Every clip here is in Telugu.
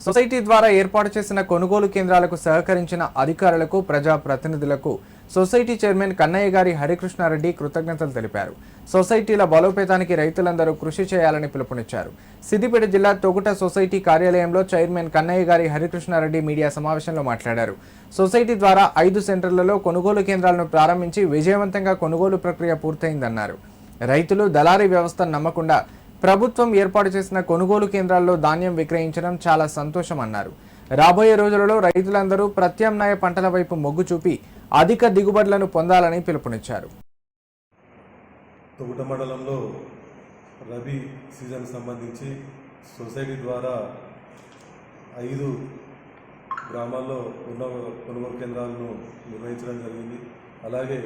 సొసైటీ ద్వారా ఏర్పాటు చేసిన కొనుగోలు కేంద్రాలకు సహకరించిన అధికారులకు ప్రజాప్రతినిధులకు సొసైటీ చైర్మన్ కన్నయ్య గారి హరికృష్ణారెడ్డి కృతజ్ఞతలు తెలిపారు. సొసైటీల బలోపేతానికి రైతులందరూ కృషి చేయాలని పిలుపునిచ్చారు. సిద్దిపేట జిల్లా తొగుట సొసైటీ కార్యాలయంలో చైర్మన్ కన్నయ్య గారి హరికృష్ణారెడ్డి మీడియా సమావేశంలో మాట్లాడారు. సొసైటీ ద్వారా 5 సెంటర్లలో కొనుగోలు కేంద్రాలను ప్రారంభించి విజయవంతంగా కొనుగోలు ప్రక్రియ పూర్తయిందన్నారు. రైతులు దళారీ వ్యవస్థను నమ్మకుండా ప్రభుత్వం ఏర్పాటు చేసిన కొనుగోలు కేంద్రాల్లో ధాన్యం విక్రయించడం చాలా సంతోషమన్నారు. రాబోయే రోజులలో రైతులందరూ ప్రత్యామ్నాయ పంటల వైపు మొగ్గు చూపి అధిక దిగుబడులను పొందాలని పిలుపునిచ్చారు. తొగుట మండలంలో రబీ సీజన్ సంబంధించి సొసైటీ ద్వారా 5 గ్రామాల్లో ఉన్న కొనుగోలు కేంద్రాలను నిర్వహించడం జరిగింది. అలాగే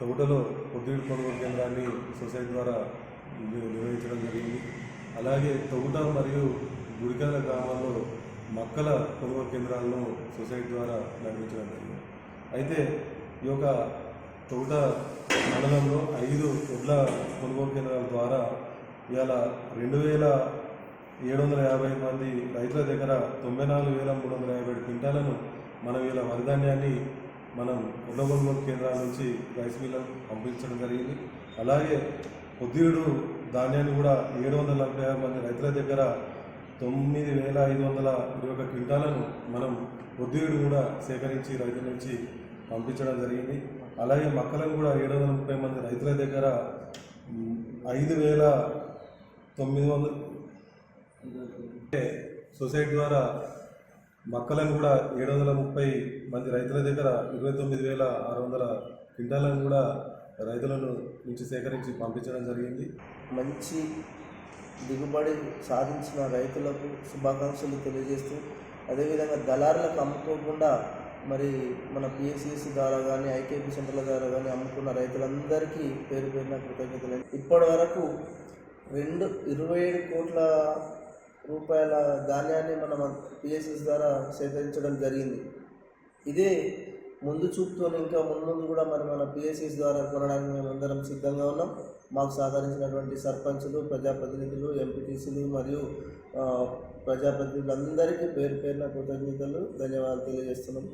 తొగుటలో పొద్దుడు కొనుగోలు కేంద్రాన్ని సొసైటీ ద్వారా నిర్వహించడం జరిగింది. అలాగే తొగుట మరియు గుడికాల గ్రామాల్లో మక్కల కొనుగోలు కేంద్రాలను సొసైటీ ద్వారా నిర్మించడం జరిగింది. అయితే ఈ యొక్క తొగుట మండలంలో 5 వడ్ల కొనుగోలు కేంద్రాల ద్వారా ఇవాళ 2750 మంది రైతుల దగ్గర 94,357 క్వింటాలను మనం ఇలా వరిధాన్యాన్ని మనం వడ్ల కొనుగోలు కేంద్రాల నుంచి రైస్ మిల్లకు పంపించడం జరిగింది. అలాగే పొద్దుడు ధాన్యాన్ని కూడా 746 మంది రైతుల దగ్గర 9,521 క్వింటాలను మనం పొద్దుడు కూడా సేకరించి రైతుల నుంచి పంపించడం జరిగింది. అలాగే మక్కలను కూడా 730 మంది రైతుల దగ్గర 5,900 సొసైటీ ద్వారా మక్కలను కూడా 730 మంది రైతుల దగ్గర 29,600 క్వింటాలను కూడా రైతులను నుంచి సేకరించి పంపించడం జరిగింది. మంచి దిగుబడి సాధించిన రైతులకు శుభాకాంక్షలు తెలియజేస్తూ, అదేవిధంగా దళారులకు అమ్ముకోకుండా మరి మన పిఎస్సిఎస్ ద్వారా కానీ ఐకేపీ సెంటర్ల ద్వారా కానీ అమ్ముకున్న రైతులందరికీ పేరు పేరున కృతజ్ఞతలు. ఇప్పటి వరకు 27 కోట్ల రూపాయల ధాన్యాన్ని మనం పిఎస్సిఎస్ ద్వారా సేకరించడం జరిగింది. ఇదే ముందు చూపుతో ఇంకా ముందు కూడా మరి మన పిఎస్సిఎస్ ద్వారా కొనడానికి మేము అందరం సిద్ధంగా ఉన్నాం. మాకు సహకరించినటువంటి సర్పంచులు, ప్రజాప్రతినిధులు, ఎంపీటీసీలు మరియు ప్రజాప్రతినిధులందరికీ పేరు పేరున కృతజ్ఞతలు, ధన్యవాదాలు తెలియజేస్తున్నాం.